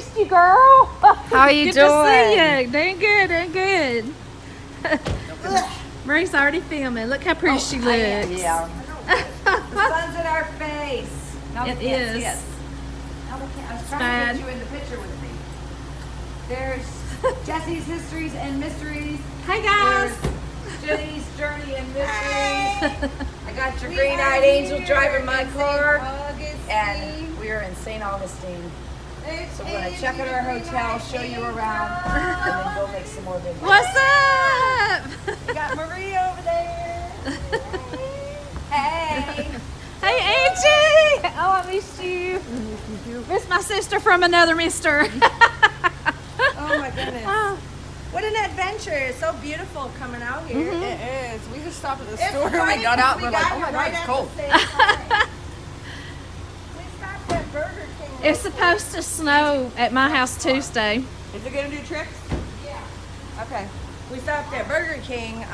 missed you, girl. How are you doing? Good to see you. Doing good, doing good. Marie's already filming. Look how pretty she looks. Yeah. The sun's in our face. Now It is. Yes. I was trying to get you in the picture with me. There's Jesse's Histories and Mysteries. Hey guys. There's Jenny's Journey and Mysteries. I got your green-eyed angel driving my car. And we are in St. Augustine. So we're going to check out our hotel, show you around, and then go make some more videos. What's up? We got Marie over there. Hey. Hey Angie. Oh, I missed you. Miss my sister from another mister. Oh my goodness. What an adventure. It's so beautiful coming out here. Mm-hmm. It is. We just stopped at the store and we got out and we're like, oh my God, it's cold. We stopped at Burger King. It's supposed to snow at my house Tuesday. Is it going to do tricks? Yeah. Okay. We stopped at Burger King.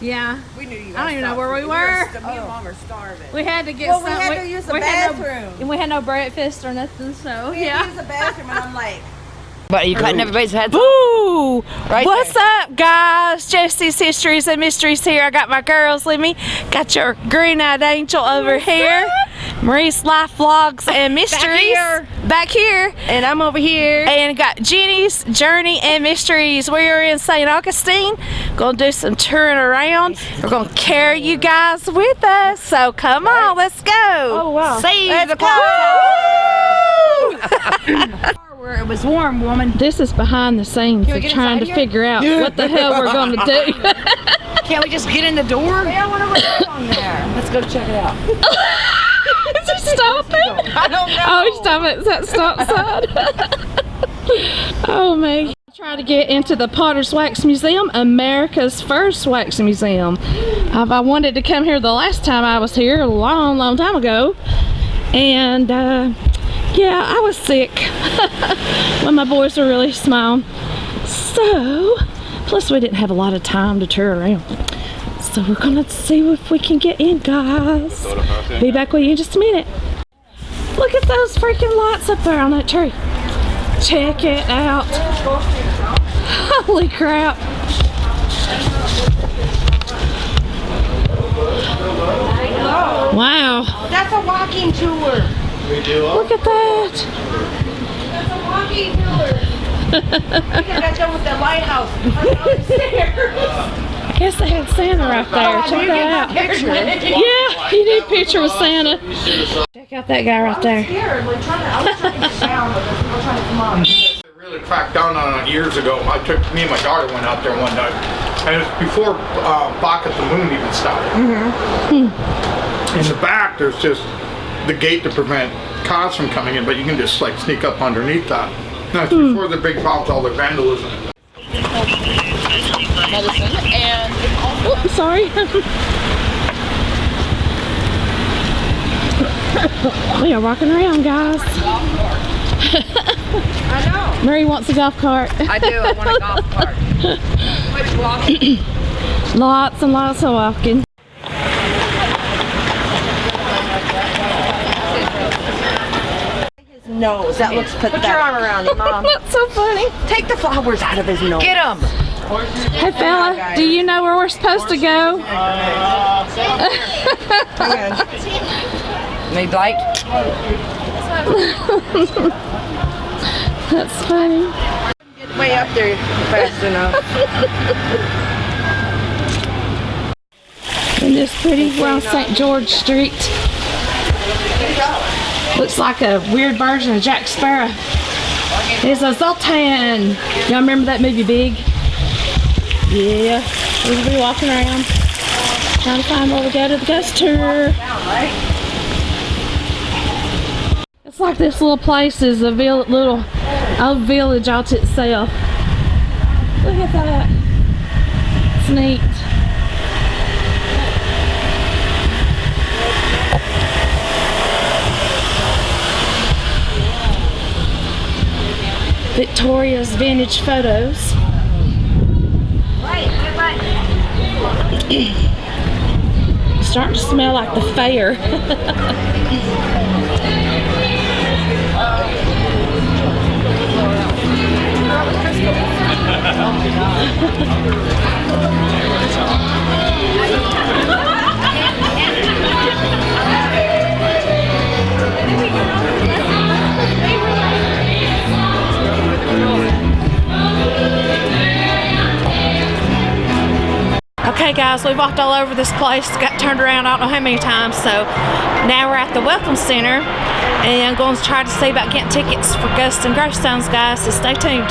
Yeah. We knew you guys I don't even know stopped. where we were. Me and Mom are starving. We had to get Well, some. we had to use the had bathroom. and we had no breakfast or nothing, so We yeah. had to use the bathroom and I'm like, But are you cutting everybody's heads? Ooh! Right What's up, guys? Jesse's Histories and Mysteries here. I got my girls with me. Got your green-eyed angel over here. Marie's Life Vlogs and Mysteries. Back here. And I'm over here. And got Jenny's Journey and Mysteries. We are in St. Augustine. Gonna do some touring around. We're gonna carry you guys with us. So come on, let's go. Oh wow. Save the clothes. Where it was warm, woman. This is behind the scenes of trying to figure out what the hell we're going to do. Can't we just get in the door? I wonder what's on there. Let's go check it out. Is he stopping? I don't know. Oh, he's stopping at that stop sign. Oh, me. Trying to get into the Potter's Wax Museum, America's first wax museum. I wanted to come here the last time I was here, a long, long time ago. And, yeah, I was sick when my boys were really small. So, plus we didn't have a lot of time to tour around. So we're gonna see if we can get in, guys. Be back with you in just a minute. Look at those freaking lights up there on that tree. Check it out. Holy crap. Wow. That's a walking tour. Look at that. That's a walking tour. We got done with the lighthouse. I guess they had Santa right there. Check that out. Yeah, you need a picture with Santa. Check out that guy right there. I was trying to get down, but people trying to come on. They really cracked down on it years ago. Me and my daughter went out there one night, and it was before Bach at the Moon even started. In the back, there's just the gate to prevent cars from coming in, but you can just like sneak up underneath that. That's before the big problems, all the vandalism. Medicine and Oh, I'm sorry. We are walking around, guys. I know. Mary wants a golf cart. I do. I want a golf cart. Which walking? Lots and lots of walking. Nose. That looks pathetic. Put your arm around him, Mom. That's so funny. Take the flowers out of his nose. Get him. Hey, fella, do you know where we're supposed to go? Need light? That's funny. Get way up there fast enough. Isn't this pretty? We're on St. George Street. Looks like a weird version of Jack Sparrow. It's a Zoltan. Y'all remember that movie Big? Yeah. We'll be walking around trying to find where we go to the ghost tour. It's like this little place is a little old village all to itself. Look at that. It's neat. Victoria's vintage photos. Starting to smell like the fair. Okay guys, we've walked all over this place, got turned around I don't know how many times, so now we're at the Welcome Center and I'm going to try to see about getting tickets for Ghosts and Gravestones, guys, so stay tuned.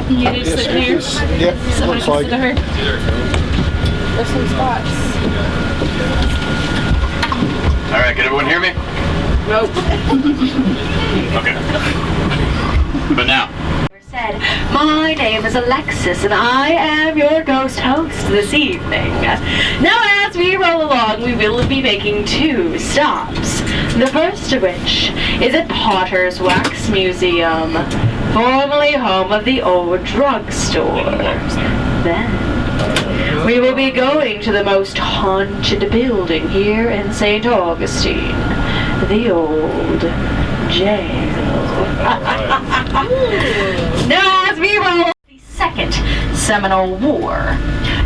You need to sit here? Yep, Somebody looks can like sit here. There's some spots. All right, can everyone hear me? Nope. Okay. But now. Said, my name is Alexis and I am your ghost host this evening. Now as we roll along, we will be making 2 stops. The first of which is at Potter's Wax Museum, formerly home of the old drugstore. Then we will be going to the most haunted building here in St. Augustine, the old jail. Now as we roll the Second Seminole War.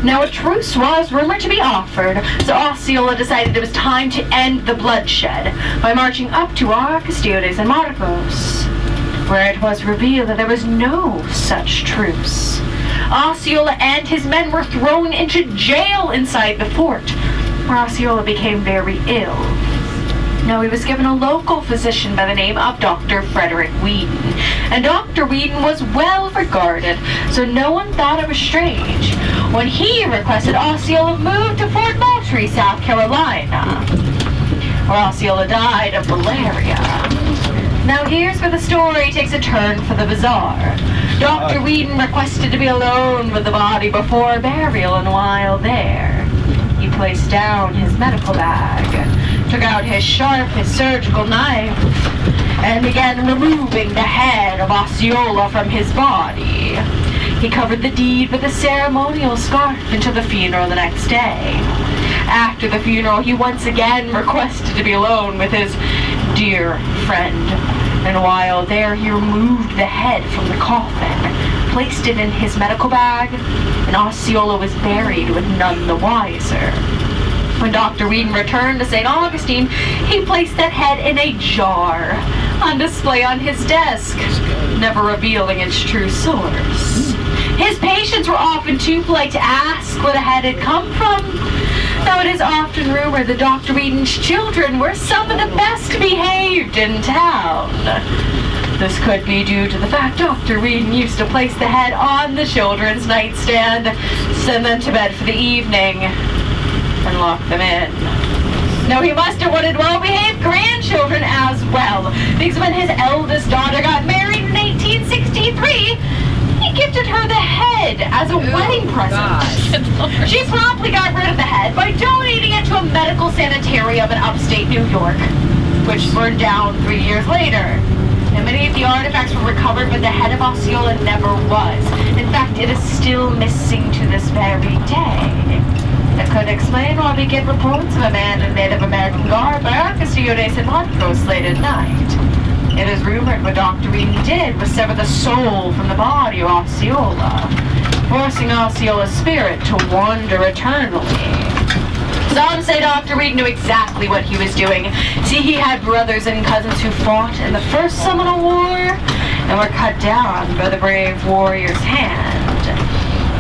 Now a truce was rumored to be offered, so Osceola decided it was time to end the bloodshed by marching up to Arcastiones and Marcos, where it was revealed that there was no such truce. Osceola and his men were thrown into jail inside the fort, where Osceola became very ill. Now, he was given a local physician by the name of Dr. Frederick Wheaton, and Dr. Wheaton was well regarded, so no one thought it was strange when he requested Osceola move to Fort Moultrie, South Carolina, where Osceola died of malaria. Now, here's where the story takes a turn for the bizarre. Dr. Wheaton requested to be alone with the body before burial, and while there, he placed down his medical bag, took out his sharpest surgical knife, and began removing the head of Osceola from his body. He covered the deed with a ceremonial scarf until the funeral the next day. After the funeral, he once again requested to be alone with his dear friend, and while there, he removed the head from the coffin, placed it in his medical bag, and Osceola was buried with none the wiser. When Dr. Wheaton returned to St. Augustine, he placed that head in a jar on display on his desk, never revealing its true source. His patients were often too polite to ask where the head had come from, though it is often rumored that Dr. Wheaton's children were some of the best behaved in town. This could be due to the fact Dr. Wheaton used to place the head on the children's nightstand, send them to bed for the evening, and lock them in. Now, he must have wanted well-behaved grandchildren as well, because when his eldest daughter got married in 1863, he gifted her the head as a wedding present. She promptly got rid of the head by donating it to a medical sanitarium in upstate New York, which burned down 3 years later. And many of the artifacts were recovered, but the head of Osceola never was. In fact, it is still missing to this very day. That could explain why we get reports of a man in Native American garb by Arcastiones and Marcos late at night. It is rumored what Dr. Wheaton did was sever the soul from the body of Osceola, forcing Osceola's spirit to wander eternally. Some say Dr. Wheaton knew exactly what he was doing. See, he had brothers and cousins who fought in the First Seminole War and were cut down by the brave warrior's hand.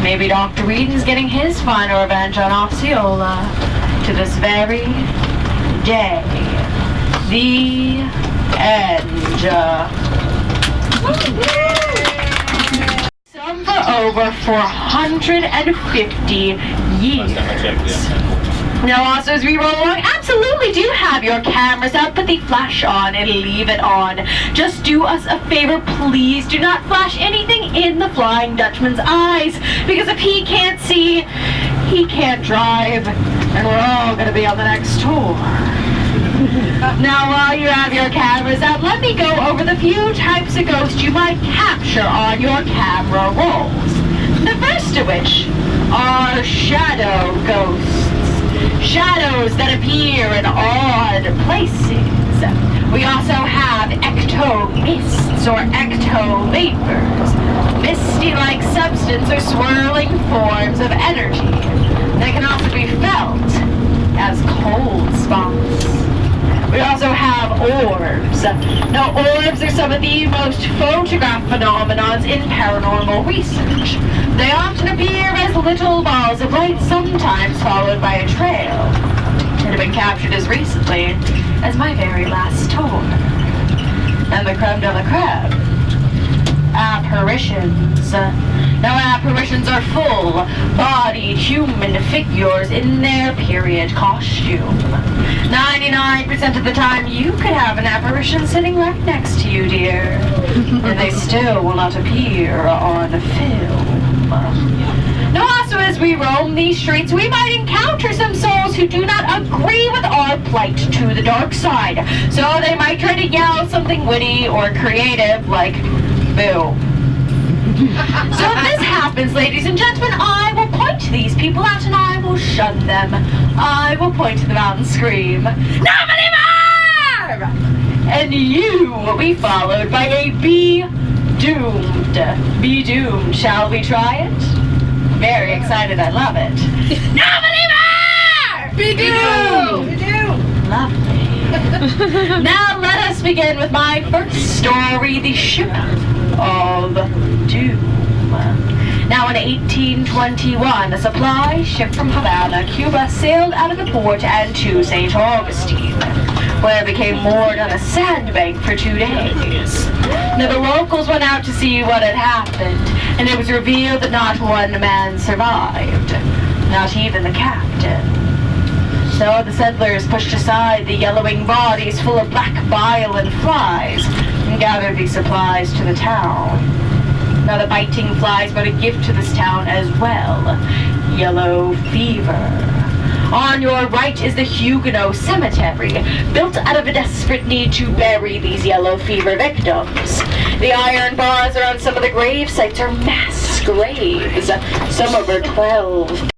Maybe Dr. Wheaton's getting his final revenge on Osceola to this very day. The end. Some for over 450 years. Now, also, as we roll along, absolutely do have your cameras out. Put the flash on and leave it on. Just do us a favor, please. Do not flash anything in the Flying Dutchman's eyes, because if he can't see, he can't drive, and we're all going to be on the next tour. Now, while you have your cameras out, let me go over the few types of ghosts you might capture on your camera rolls. The first of which are shadow ghosts. Shadows that appear in odd places. We also have ecto-mists or ecto-vapors, misty-like substance or swirling forms of energy. They can also be felt as cold spots. We also have orbs. Now, orbs are some of the most photographed phenomenons in paranormal research. They often appear as little balls of light, sometimes followed by a trail. It had been captured as recently as my very last tour. And the creme de la creme. Apparitions. Now, apparitions are full-bodied human figures in their period costume. 99% of the time, you could have an apparition sitting right next to you, dear. And they still will not appear on film. Now, also, as we roam these streets, we might encounter some souls who do not agree with our plight to the dark side. So they might try to yell something witty or creative like, boo. So if this happens, ladies and gentlemen, I will point to these people out and I will shun them. I will point to them out and scream, "Not anymore!" And you will be followed by a be doomed. Be doomed. Shall we try it? Very excited. I love it. Not anymore! Be doomed! Be doomed! Lovely. Now let us begin with my first story, the ship of doom. Now in 1821, a supply ship from Havana, Cuba, sailed out of the port and to St. Augustine, where it became moored on a sandbank for 2 days. Now the locals went out to see what had happened, and it was revealed that not one man survived, not even the captain. So the settlers pushed aside the yellowing bodies full of black bile and flies and gathered these supplies to the town. Now the biting flies brought a gift to this town as well, yellow fever. On your right is the Huguenot Cemetery, built out of a desperate need to bury these yellow fever victims. The iron bars around some of the grave sites are mass graves, some over 12